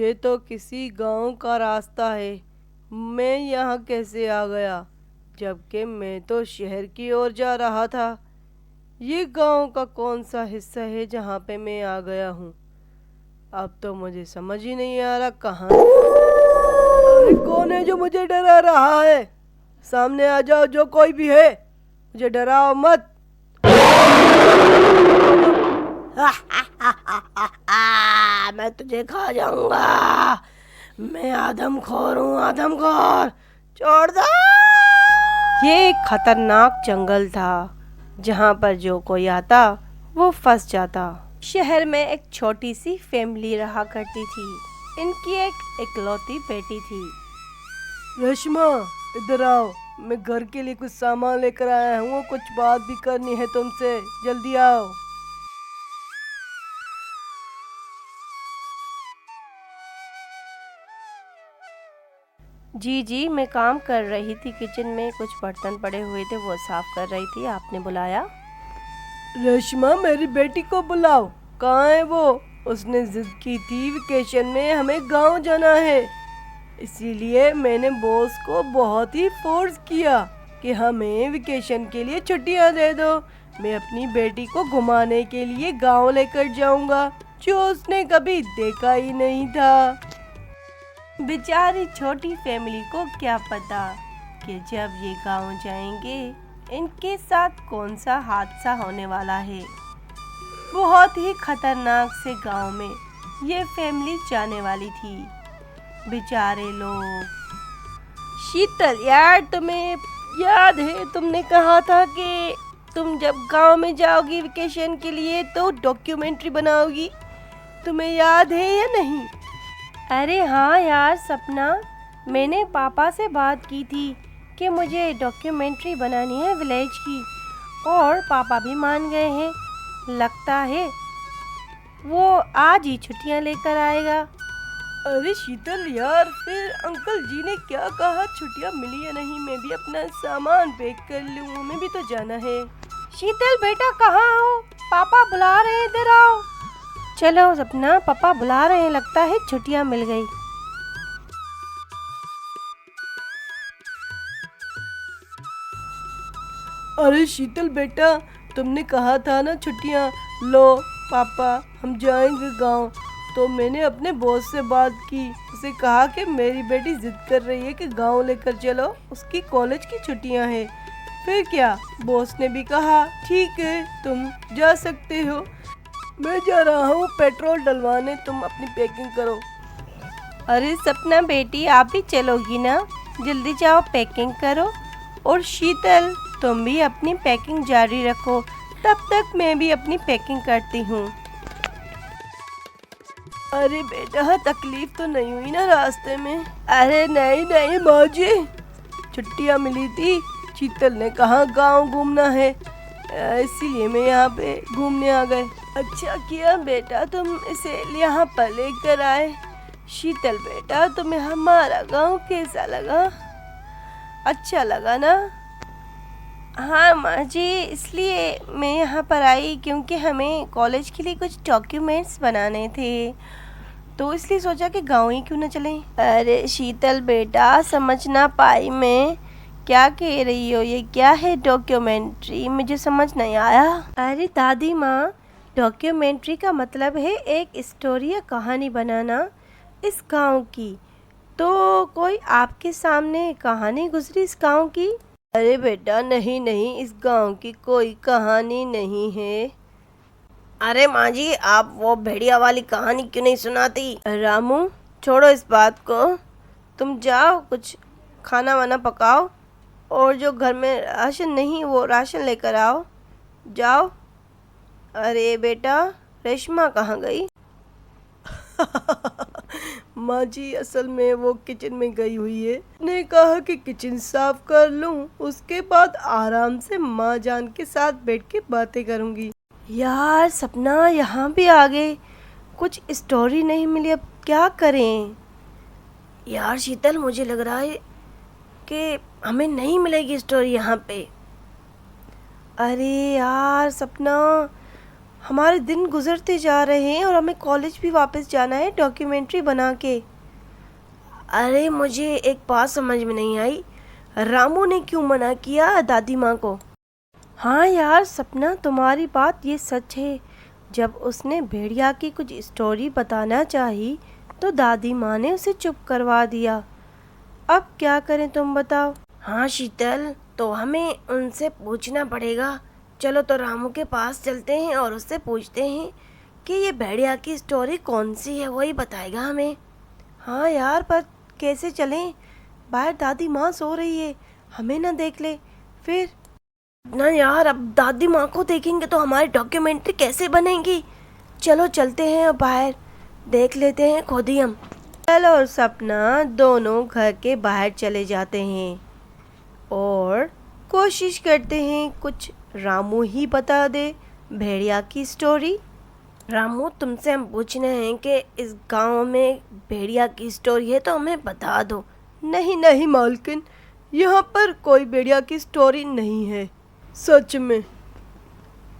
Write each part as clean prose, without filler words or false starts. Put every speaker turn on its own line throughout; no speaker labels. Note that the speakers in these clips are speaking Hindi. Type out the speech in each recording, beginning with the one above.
ये तो किसी गांव का रास्ता है। मैं यहाँ कैसे आ गया, जबकि मैं तो शहर की ओर जा रहा था। ये गांव का कौन सा हिस्सा है जहाँ पे मैं आ गया हूँ? अब तो मुझे समझ ही नहीं आ रहा कहाँ। अरे कौन है जो मुझे डरा रहा है? सामने आ जाओ, जो कोई भी है, मुझे डराओ मत। मैं तुझे खा जाऊंगा। मैं आदमखोर हूँ, आदमखोर। छोड़ दो। ये एक खतरनाक जंगल था जहाँ पर जो कोई आता वो फंस जाता। शहर में एक छोटी सी फैमिली रहा करती थी। इनकी एक इकलौती बेटी थी। रेशमा, इधर आओ। मैं घर के लिए कुछ सामान लेकर आया हूँ, कुछ बात भी करनी है तुमसे। जल्दी आओ। जी जी, मैं काम कर रही थी। किचन में कुछ बर्तन पड़े हुए थे, वो साफ कर रही थी। आपने बुलाया? रेशमा, मेरी बेटी को बुलाओ। कहाँ है वो? उसने जिद की थी वेकेशन में हमें गांव जाना है, इसीलिए मैंने बॉस को बहुत ही फोर्स किया कि हमें वेकेशन के लिए छुट्टियां दे दो। मैं अपनी बेटी को घुमाने के लिए गांव लेकर जाऊंगा, जो उसने कभी देखा ही नहीं था। बेचारी छोटी फैमिली को क्या पता कि जब ये गांव जाएंगे इनके साथ कौन सा हादसा होने वाला है। बहुत ही खतरनाक से गांव में ये फैमिली जाने वाली थी। बेचारे लोग। शीतल यार, तुम्हें याद है तुमने कहा था कि तुम जब गांव में जाओगी वेकेशन के लिए तो डॉक्यूमेंट्री बनाओगी? तुम्हें याद है या नहीं? अरे हाँ यार सपना, मैंने पापा से बात की थी कि मुझे डॉक्यूमेंट्री बनानी है विलेज की, और पापा भी मान गए हैं। लगता है वो आज ही छुट्टियां लेकर आएगा। अरे शीतल यार, फिर अंकल जी ने क्या कहा? छुट्टियां मिली या नहीं? मैं भी अपना सामान पैक कर लूँ, हमें भी तो जाना है। शीतल बेटा, कहाँ हो? पापा बुला रहे हैं, इधर आओ। चलो सपना, पापा बुला रहे हैं, लगता है छुट्टियां मिल गई। अरे शीतल बेटा, तुमने कहा था ना छुट्टियां लो पापा, हम जाएंगे गांव। तो मैंने अपने बॉस से बात की, उसे कहा कि मेरी बेटी जिद कर रही है कि गांव लेकर चलो, उसकी कॉलेज की छुट्टियां हैं। फिर क्या, बॉस ने भी कहा ठीक है तुम जा सकते हो। मैं जा रहा हूँ पेट्रोल डलवाने, तुम अपनी पैकिंग करो। अरे सपना बेटी, आप भी चलोगी ना? जल्दी जाओ, पैकिंग करो। और शीतल, तुम भी अपनी पैकिंग जारी रखो, तब तक मैं भी अपनी पैकिंग करती हूँ। अरे बेटा, तकलीफ तो नहीं हुई ना रास्ते में? अरे नहीं नहीं माँ जी, छुट्टियाँ मिली थी। शीतल ने कहा गांव घूमना है, इसीलिए मैं यहाँ पे घूमने आ गए। अच्छा किया बेटा तुम इसे यहाँ पर लेकर आए। शीतल बेटा, तुम्हें हमारा गांव कैसा लगा? अच्छा लगा ना? हाँ माँ जी, इसलिए मैं यहाँ पर आई क्योंकि हमें कॉलेज के लिए कुछ डॉक्यूमेंट्स बनाने थे, तो इसलिए सोचा कि गांव ही क्यों न चलें। अरे शीतल बेटा, समझ ना पाई मैं, क्या कह रही हो? ये क्या है डॉक्यूमेंट्री? मुझे समझ नहीं आया। अरे दादी माँ, डॉक्यूमेंट्री का मतलब है एक स्टोरी या कहानी बनाना इस गांव की। तो कोई आपके सामने कहानी गुजरी इस गांव की? अरे बेटा नहीं नहीं, इस गांव की कोई कहानी नहीं है। अरे माँ जी, आप वो भेड़िया वाली कहानी क्यों नहीं सुनाती? रामू, छोड़ो इस बात को, तुम जाओ कुछ खाना वाना पकाओ, और जो घर में राशन नहीं वो राशन लेकर आओ, जाओ। अरे बेटा, रेशमा कहाँ गई? माँ जी, असल में वो किचन में गई हुई है। ने कहा कि किचन साफ कर लूँ, उसके बाद आराम से माँ जान के साथ बैठ के बातें करूँगी। यार सपना, यहाँ भी आ गए, कुछ स्टोरी नहीं मिली, अब क्या करें? यार शीतल, मुझे लग रहा है कि हमें नहीं मिलेगी स्टोरी यहाँ पे। अरे यार सपना, हमारे दिन गुजरते जा रहे हैं और हमें कॉलेज भी वापस जाना है डॉक्यूमेंट्री बना के। अरे मुझे एक बात समझ में नहीं आई, रामू ने क्यों मना किया दादी माँ को? हाँ यार सपना, तुम्हारी बात ये सच है। जब उसने भेड़िया की कुछ स्टोरी बताना चाही तो दादी माँ ने उसे चुप करवा दिया। अब क्या करें तुम बताओ? हाँ शीतल, तो हमें उनसे पूछना पड़ेगा। चलो तो रामू के पास चलते हैं और उससे पूछते हैं कि ये भेड़िया की स्टोरी कौन सी है, वही बताएगा हमें। हाँ यार, पर कैसे चलें? बाहर दादी माँ सो रही है, हमें ना देख ले फिर। ना यार, अब दादी माँ को देखेंगे तो हमारी डॉक्यूमेंट्री कैसे बनेगी। चलो चलते हैं, अब बाहर देख लेते हैं खुद ही हम। चलो, और सपना दोनों घर के बाहर चले जाते हैं और कोशिश करते हैं कुछ रामू ही बता दे भेड़िया की स्टोरी। रामू, तुमसे हम पूछने हैं कि इस गांव में भेड़िया की स्टोरी है तो हमें बता दो। नहीं नहीं मालकिन, यहाँ पर कोई भेड़िया की स्टोरी नहीं है, सच में।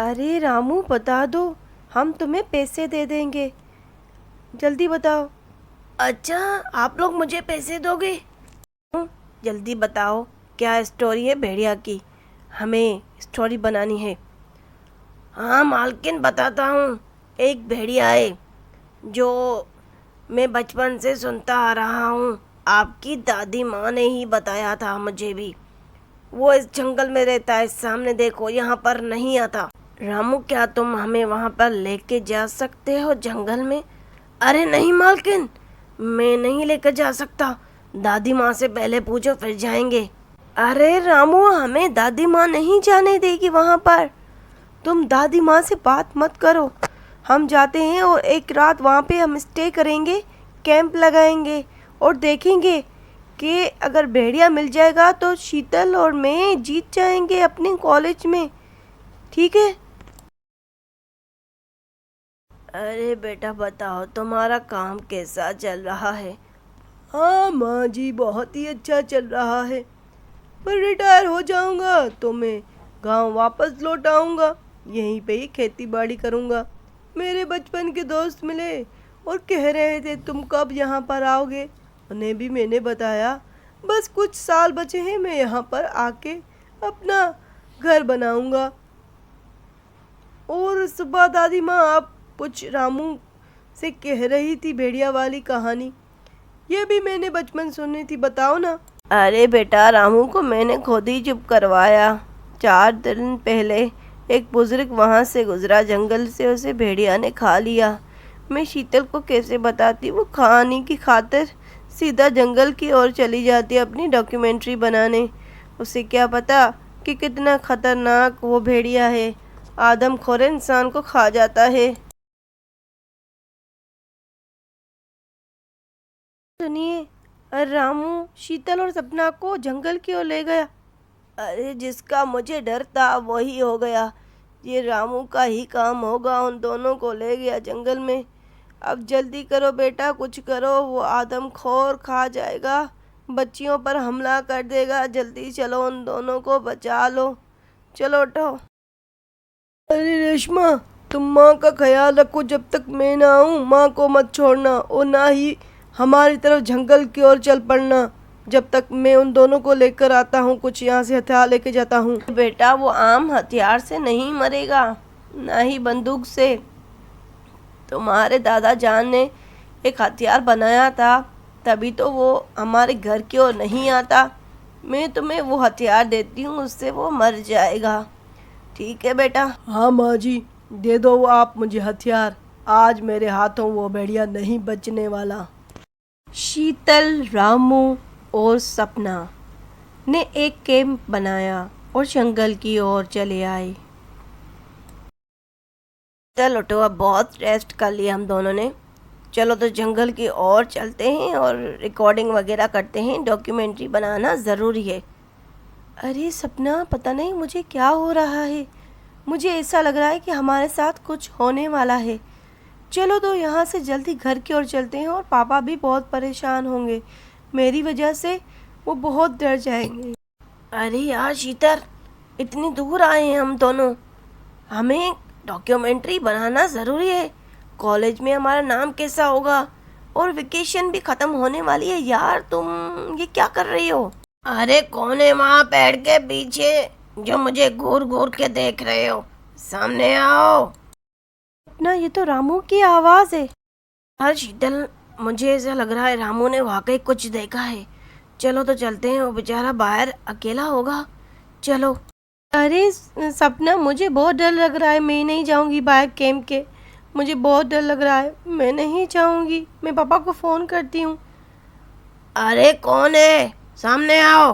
अरे रामू बता दो, हम तुम्हें पैसे दे देंगे, जल्दी बताओ। अच्छा, आप लोग मुझे पैसे दोगे? जल्दी बताओ क्या स्टोरी है भेड़िया की, हमें स्टोरी बनानी है। हाँ मालकिन, बताता हूँ। एक भेड़िया है जो मैं बचपन से सुनता आ रहा हूँ, आपकी दादी माँ ने ही बताया था मुझे भी। वो इस जंगल में रहता है, सामने देखो, यहाँ पर नहीं आता। रामू, क्या तुम हमें वहाँ पर लेके जा सकते हो जंगल में? अरे नहीं मालकिन, मैं नहीं लेकर जा सकता, दादी माँ से पहले पूछो फिर जाएंगे। अरे रामू, हमें दादी माँ नहीं जाने देगी वहाँ पर, तुम दादी माँ से बात मत करो। हम जाते हैं और एक रात वहाँ पे हम स्टे करेंगे, कैंप लगाएंगे और देखेंगे कि अगर भेड़िया मिल जाएगा तो शीतल और मैं जीत जाएंगे अपने कॉलेज में, ठीक है? अरे बेटा बताओ, तुम्हारा काम कैसा चल रहा है? हाँ माँ जी, बहुत ही अच्छा चल रहा है, पर रिटायर हो जाऊंगा तो मैं गांव वापस लौट आऊंगा, यहीं पे ही खेती बाड़ी करूंगा। मेरे बचपन के दोस्त मिले और कह रहे थे तुम कब यहाँ पर आओगे, उन्हें भी मैंने बताया बस कुछ साल बचे हैं, मैं यहाँ पर आके अपना घर बनाऊंगा। और सुबह दादी माँ, आप कुछ रामू से कह रही थी भेड़िया वाली कहानी, ये भी मैंने बचपन सुनी थी, बताओ ना। अरे बेटा, रामू को मैंने खुद ही चुप करवाया। 4 दिन पहले एक बुजुर्ग वहाँ से गुजरा जंगल से, उसे भेड़िया ने खा लिया। मैं शीतल को कैसे बताती, वो कहानी की खातिर सीधा जंगल की ओर चली जाती अपनी डॉक्यूमेंट्री बनाने। उसे क्या पता कि कितना खतरनाक वो भेड़िया है, आदमखोर इंसान को खा जाता है। सुनिए, रामू शीतल और सपना को जंगल की ओर ले गया। अरे जिसका मुझे डर था वही हो गया, ये रामू का ही काम होगा, उन दोनों को ले गया जंगल में। अब जल्दी करो बेटा, कुछ करो, वो आदमखोर खा जाएगा, बच्चियों पर हमला कर देगा, जल्दी चलो, उन दोनों को बचा लो, चलो उठो। अरे रेशमा, तुम माँ का ख्याल रखो, जब तक मैं ना आऊँ माँ को मत छोड़ना, और ना ही हमारी तरफ जंगल की ओर चल पड़ना जब तक मैं उन दोनों को लेकर आता हूँ, कुछ यहाँ से हथियार लेके जाता हूँ। बेटा, वो आम हथियार से नहीं मरेगा, ना ही बंदूक से। तुम्हारे दादा जान ने एक हथियार बनाया था, तभी तो वो हमारे घर की ओर नहीं आता। मैं तुम्हें वो हथियार देती हूँ, उससे वो मर जाएगा, ठीक है बेटा? हाँ माँ जी, दे दो वो आप मुझे हथियार, आज मेरे हाथों वो भेड़िया नहीं बचने वाला। शीतल, रामू और सपना ने एक कैंप बनाया और जंगल की ओर चले आए। चलो तो अब बहुत रेस्ट कर लिया हम दोनों ने, चलो तो जंगल की ओर चलते हैं और रिकॉर्डिंग वगैरह करते हैं, डॉक्यूमेंट्री बनाना ज़रूरी है। अरे सपना, पता नहीं मुझे क्या हो रहा है, मुझे ऐसा लग रहा है कि हमारे साथ कुछ होने वाला है। चलो तो यहाँ से जल्दी घर की ओर चलते हैं, और पापा भी बहुत परेशान होंगे, मेरी वजह से वो बहुत डर जाएंगे। अरे यार शीतल, इतनी दूर आए हैं हम दोनों, हमें डॉक्यूमेंट्री बनाना ज़रूरी है। कॉलेज में हमारा नाम कैसा होगा, और वेकेशन भी ख़त्म होने वाली है। यार तुम ये क्या कर रही हो? अरे कौन है वहाँ पेड़ के पीछे जो मुझे घूर घूर के देख रहे हो? सामने आओ। अपना ये तो रामू की आवाज़ है। यार शीतल, मुझे ऐसा लग रहा है रामू ने वाकई कुछ देखा है। चलो तो चलते हैं, वो बेचारा बाहर अकेला होगा। चलो। अरे सपना, मुझे बहुत डर लग रहा है। मैं नहीं जाऊंगी बाहर कैंप के। मुझे बहुत डर लग रहा है, मैं नहीं जाऊंगी। मैं पापा को फ़ोन करती हूँ। अरे कौन है? सामने आओ।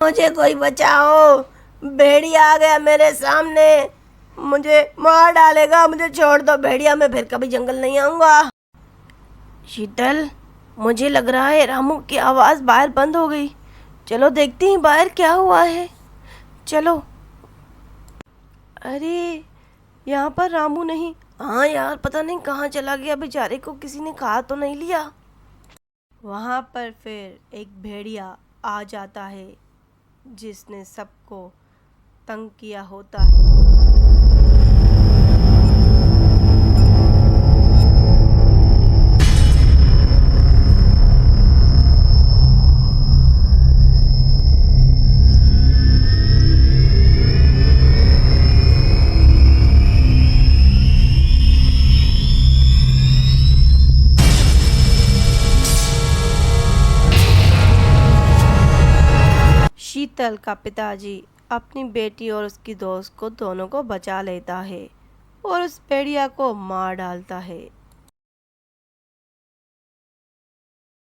मुझे कोई बचाओ, भेड़िया आ गया मेरे सामने, मुझे मार डालेगा। मुझे छोड़ दो भेड़िया, मैं फिर कभी जंगल नहीं आऊंगा। शीतल, मुझे लग रहा है रामू की आवाज़ बाहर बंद हो गई। चलो देखते हैं बाहर क्या हुआ है। चलो। अरे यहाँ पर रामू नहीं। हाँ यार, पता नहीं कहाँ चला गया बेचारे को, किसी ने खा तो नहीं लिया। वहाँ पर फिर एक भेड़िया आ जाता है जिसने सबको तंग किया होता है। शीतल का पिताजी अपनी बेटी और उसकी दोस्त को दोनों को बचा लेता है और उस भेड़िया को मार डालता है।